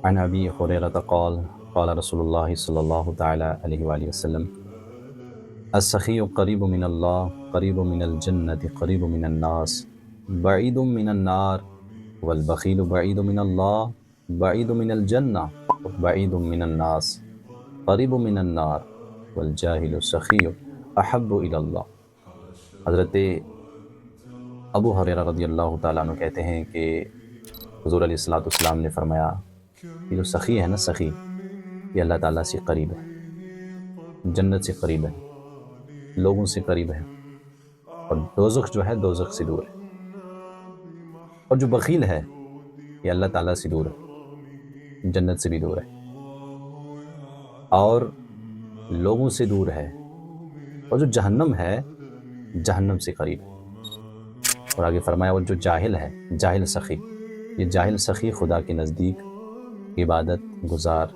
عن ابی ہریرہ قال قال رسول اللہ صلی اللہ تعالی علیہ وآلہ وسلم السخی قریب من اللہ قریب من الجنت قریب من الناس بعید من النار والبخیل بعید من اللہ بعید من الجنہ بعید من الناس قریب من النار والجاہل السخی احب الی اللہ۔ حضرت ابو ہریرہ رضی اللہ تعالیٰ عنہ کہتے ہیں کہ حضور علیہ الصلوۃ والسلام نے فرمایا کہ جو سخی ہے نا، سخی یہ اللہ تعالیٰ سے قریب ہے، جنت سے قریب ہے، لوگوں سے قریب ہے، اور دوزخ جو ہے دوزخ سے دور ہے۔ اور جو بخیل ہے یہ اللہ تعالیٰ سے دور ہے، جنت سے بھی دور ہے، اور لوگوں سے دور ہے، اور جو جہنم ہے جہنم سے قریب ہے۔ اور آگے فرمایا اور جو جاہل ہے، جاہل سخی، یہ جاہل سخی خدا کے نزدیک عبادت گزار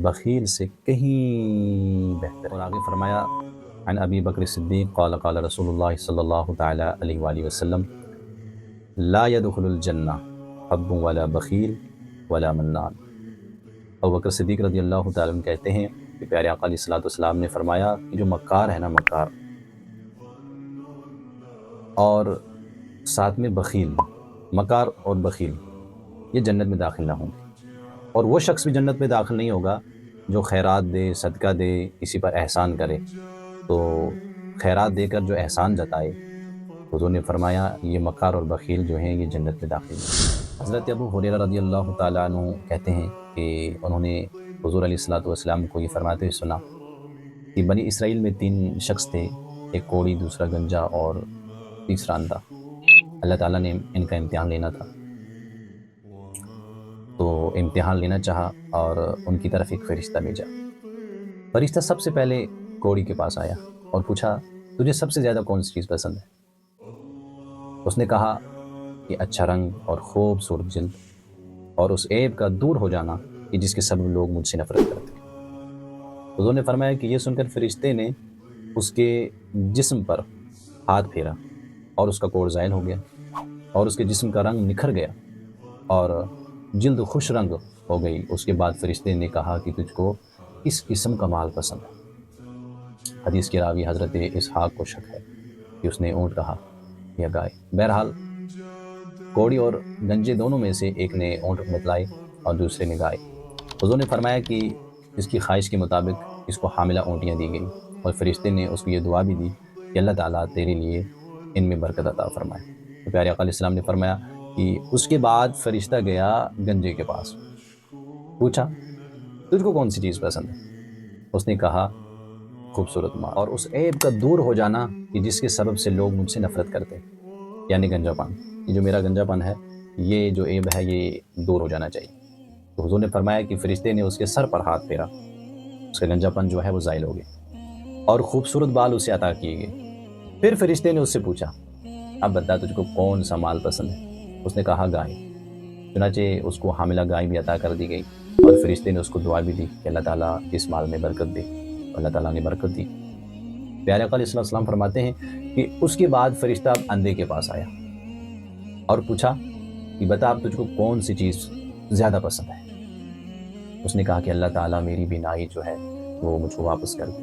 بخیل سے کہیں بہتر ہے۔ اور آگے فرمایا عن ابی بکر صدیق قال قال رسول اللہ صلی اللہ تعالی علیہ وآلہ وسلم لا يدخل الجنہ حب ولا بخیل ولا منان۔ ابو بکر صدیق رضی اللہ تعالیٰ عنہ کہتے ہیں کہ پیارے آقا علیہ الصلوۃ والسلام نے فرمایا کہ جو مکار ہے نا، مکار اور ساتھ میں بخیل، مکار اور بخیل یہ جنت میں داخل نہ ہوں گے۔ اور وہ شخص بھی جنت میں داخل نہیں ہوگا جو خیرات دے، صدقہ دے، کسی پر احسان کرے، تو خیرات دے کر جو احسان جتائے، حضور نے فرمایا یہ مکار اور بخیل جو ہیں یہ جنت میں داخل نہیں۔ حضرت ابو ہریرہ رضی اللہ تعالیٰ عنہ کہتے ہیں کہ انہوں نے حضور علیہ الصلوۃ والسلام کو یہ فرماتے ہوئے سنا کہ بنی اسرائیل میں 3 شخص تھے، ایک کوڑی، دوسرا گنجا اور تیسرا اندھا۔ اللہ تعالیٰ نے ان کا امتحان لینا تھا، تو امتحان لینا چاہا اور ان کی طرف ایک فرشتہ بھیجا۔ فرشتہ سب سے پہلے کوڑی کے پاس آیا اور پوچھا تجھے سب سے زیادہ کون سی چیز پسند ہے؟ اس نے کہا کہ اچھا رنگ اور خوبصورت جلد اور اس عیب کا دور ہو جانا کہ جس کے سبب لوگ مجھ سے نفرت کرتے ہیں۔ حضور نے فرمایا کہ یہ سن کر فرشتے نے اس کے جسم پر ہاتھ پھیرا اور اس کا کوڑ زائل ہو گیا، اور اس کے جسم کا رنگ نکھر گیا اور جلد خوش رنگ ہو گئی۔ اس کے بعد فرشتے نے کہا کہ تجھ کو کس قسم کا مال پسند ہے؟ حدیث کے راوی حضرت اسحاق کو شک ہے کہ اس نے اونٹ کہا یا گائے۔ بہرحال کوڑی اور گنجے دونوں میں سے ایک نے اونٹ بتلائی اور دوسرے نے گائے۔ حضور نے فرمایا کہ اس کی خواہش کے مطابق اس کو حاملہ اونٹیاں دی گئی، اور فرشتے نے اس کو یہ دعا بھی دی کہ اللہ تعالیٰ تیرے لیے ان میں برکت عطا فرمائے۔ تو پیارے آقا علیہ السلام نے فرمایا کہ اس کے بعد فرشتہ گیا گنجے کے پاس، پوچھا تجھ کو کون سی چیز پسند ہے؟ اس نے کہا خوبصورت مال اور اس عیب کا دور ہو جانا کہ جس کے سبب سے لوگ مجھ سے نفرت کرتے ہیں، یعنی گنجا پن، یہ جو میرا گنجا پن ہے، یہ جو عیب ہے یہ دور ہو جانا چاہیے۔ تو حضور نے فرمایا کہ فرشتے نے اس کے سر پر ہاتھ پھیرا، اس کا گنجا پن جو ہے وہ زائل ہو گیا اور خوبصورت بال اسے عطا کیے گئے۔ پھر فرشتے نے اس سے پوچھا اب بتا تجھ کو کون سا مال پسند ہے؟ اس نے کہا گائے۔ چنانچہ اس کو حاملہ گائے بھی عطا کر دی گئی، اور فرشتے نے اس کو دعا بھی دی کہ اللہ تعالیٰ اس مال میں برکت دے۔ اللہ تعالیٰ نے برکت دی۔ پیارے آقا علیہ السلام فرماتے ہیں کہ اس کے بعد فرشتہ اندھے کے پاس آیا اور پوچھا کہ بتا اب تجھ کو کون سی چیز زیادہ پسند ہے؟ اس نے کہا کہ اللہ تعالیٰ میری بینائی جو ہے وہ مجھ کو واپس کر دے۔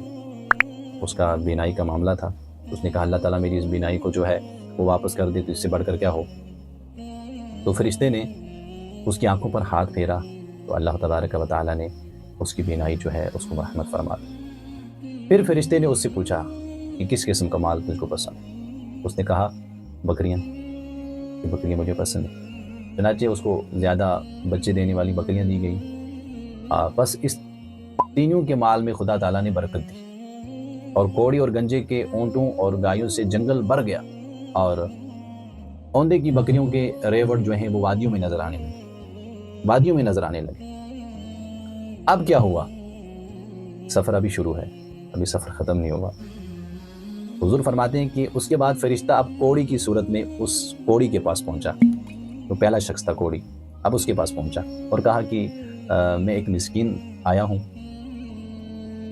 اس کا بینائی کا معاملہ تھا، اس نے کہا اللہ تعالیٰ میری اس بینائی کو جو ہے وہ واپس کر دے، تو اس سے بڑھ کر کیا ہو؟ تو فرشتے نے اس کی آنکھوں پر ہاتھ پھیرا تو اللہ تبارک و تعالیٰ نے اس کی بینائی جو ہے اس کو مرحمت فرما دی۔ پھر فرشتے نے اس سے پوچھا کہ کس قسم کا مال تجھ کو پسند ہے؟ اس نے کہا بکریاں، کہ بکریاں مجھے پسند ہیں۔ چنانچہ اس کو زیادہ بچے دینے والی بکریاں دی گئی۔ بس اس تینوں کے مال میں خدا تعالیٰ نے برکت دی، اور کوڑی اور گنجے کے اونٹوں اور گایوں سے جنگل بھر گیا، اور اوندے کی بکریوں کے ریوڑ جو ہیں وہ وادیوں میں نظر آنے لگے۔ اب کیا ہوا؟ سفر ابھی شروع ہے، ابھی سفر ختم نہیں ہوا۔ حضور فرماتے ہیں کہ اس کے بعد فرشتہ اب کوڑی کی صورت میں اس کوڑی کے پاس پہنچا، تو پہلا شخص تھا کوڑی، اب اس کے پاس پہنچا اور کہا کہ میں ایک مسکین آیا ہوں،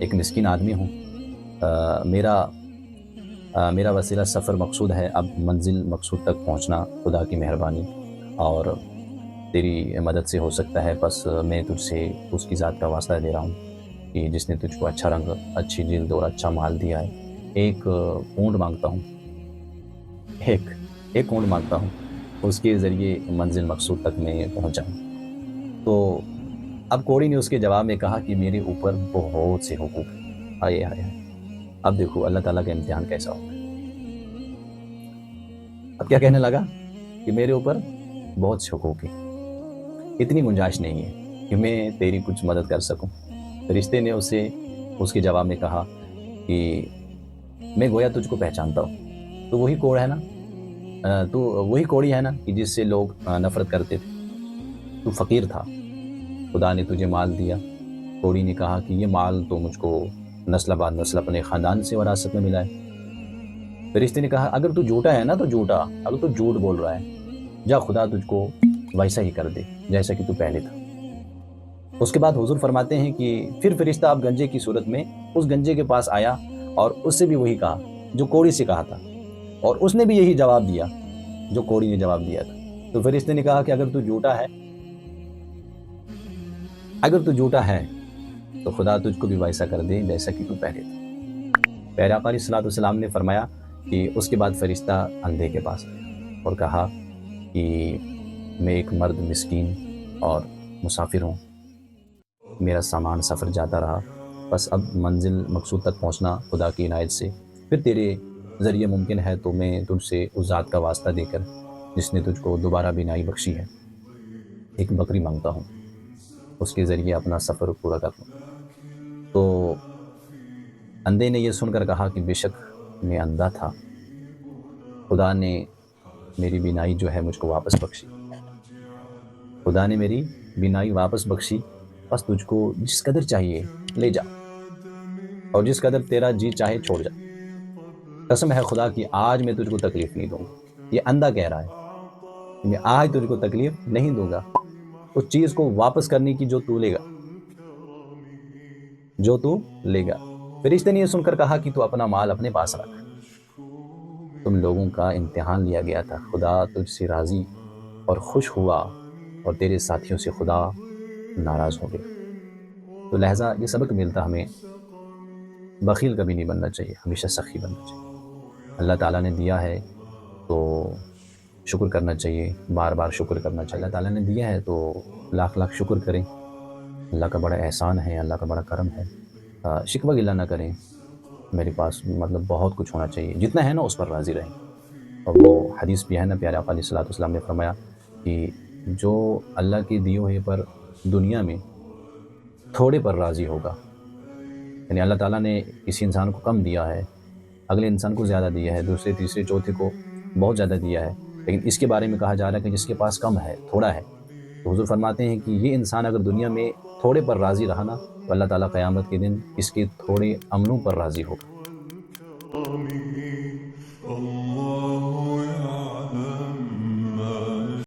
ایک مسکین آدمی ہوں، میرا وسیلہ سفر مقصود ہے، اب منزل مقصود تک پہنچنا خدا کی مہربانی، اور تیری مدد سے ہو سکتا ہے، بس میں تجھ سے اس کی ذات کا واسطہ دے رہا ہوں کہ جس نے تجھ کو اچھا رنگ، اچھی جلد اور اچھا مال دیا ہے۔ ایک اونٹ مانگتا ہوں، ایک ایک اونٹ مانگتا ہوں، اس کے ذریعے منزل مقصود تک میں پہنچ جاؤں۔ تو اب کوڑی نے اس کے جواب میں کہا کہ میرے اوپر بہت سے حقوق ہیں۔ آئے آئے آئے، اب دیکھو اللہ تعالیٰ کا امتحان کیسا ہوتا ہے۔ اب کیا کہنے لگا کہ میرے اوپر بہت سے حقوق ہیں، اتنی گنجائش نہیں ہے کہ میں تیری کچھ مدد کر سکوں۔ فرشتے نے اسے اس کے جواب میں کہا کہ میں گویا تجھ کو پہچانتا ہوں، تو وہی کوڑ ہے نا، تو وہی کوڑی ہے نا کہ جس سے لوگ نفرت کرتے تھے۔ تو فقیر تھا، خدا نے تجھے مال دیا۔ کوڑی نے کہا کہ یہ مال تو مجھ کو نسل بعد نسل اپنے خاندان سے وراثت میں ملا ہے۔ فرشتے نے کہا اگر تو جھوٹا ہے نا تو جھوٹا، اگر تو جھوٹ بول رہا ہے، جا خدا تجھ کو ویسا ہی کر دے جیسا کہ تو پہلے تھا۔ اس کے بعد حضور فرماتے ہیں کہ پھر فرشتہ اب گنجے کی صورت میں اس گنجے کے پاس آیا اور اس سے بھی وہی کہا جو کوڑی سے کہا تھا، اور اس نے بھی یہی جواب دیا جو کوڑی نے جواب دیا تھا۔ تو فرشتے نے کہا کہ اگر تو جھوٹا ہے تو خدا تجھ کو بھی ویسا کر دے جیسا کہ تو پہلے تھا۔ پیارے آقا علیہ الصلوۃ والسلام نے فرمایا کہ اس کے بعد فرشتہ اندھے کے پاس آیا اور کہا کہ میں ایک مرد مسکین اور مسافر ہوں، میرا سامان سفر جاتا رہا، بس اب منزل مقصود تک پہنچنا خدا کی عنایت سے پھر تیرے ذریعے ممکن ہے، تو میں تجھ سے اس ذات کا واسطہ دے کر جس نے تجھ کو دوبارہ بینائی بخشی ہے، ایک بکری مانگتا ہوں، اس کے ذریعے اپنا سفر پورا کر لوں۔ تو اندھے نے یہ سن کر کہا کہ بے شک میں اندھا تھا، خدا نے میری بینائی جو ہے مجھ کو واپس بخشی، خدا نے میری بینائی واپس بخشی، بس تجھ کو جس قدر چاہیے لے جا، اور جس قدر تیرا جی چاہے چھوڑ جا، قسم ہے خدا کی آج میں تجھ کو تکلیف نہیں دوں گا۔ یہ اندھا کہہ رہا ہے کہ میں آج تجھ کو تکلیف نہیں دوں گا، اس چیز کو واپس کرنے کی جو تو لے گا۔ فرشتے نے یہ سن کر کہا کہ تو اپنا مال اپنے پاس رکھ، تم لوگوں کا امتحان لیا گیا تھا، خدا تجھ سے راضی اور خوش ہوا اور تیرے ساتھیوں سے خدا ناراض ہو گیا۔ تو لہٰذا یہ سبق ملتا ہمیں بخیل کبھی نہیں بننا چاہیے، ہمیشہ سخی بننا چاہیے۔ اللہ تعالیٰ نے دیا ہے تو شکر کرنا چاہیے، بار بار شکر کرنا چاہیے۔ اللہ تعالیٰ نے دیا ہے تو لاکھ لاکھ شکر کریں، اللہ کا بڑا احسان ہے، اللہ کا بڑا کرم ہے۔ شکوہ گلہ نہ کریں، میرے پاس مطلب بہت کچھ ہونا چاہیے، جتنا ہے نا اس پر راضی رہیں۔ اور وہ حدیث بھی ہے نا، پیارے آقا علیہ الصلوۃ والسلام نے فرمایا کہ جو اللہ کے دیے ہوئے پر دنیا میں تھوڑے پر راضی ہوگا، یعنی اللہ تعالیٰ نے کسی انسان کو کم دیا ہے، اگلے انسان کو زیادہ دیا ہے، دوسرے تیسرے چوتھے کو بہت زیادہ دیا ہے، لیکن اس کے بارے میں کہا جا رہا ہے کہ جس کے پاس کم ہے، تھوڑا ہے، تو حضور فرماتے ہیں کہ یہ انسان اگر دنیا میں تھوڑے پر راضی رہا نا، تو اللہ تعالیٰ قیامت کے دن اس کے تھوڑے عملوں پر راضی ہوگا۔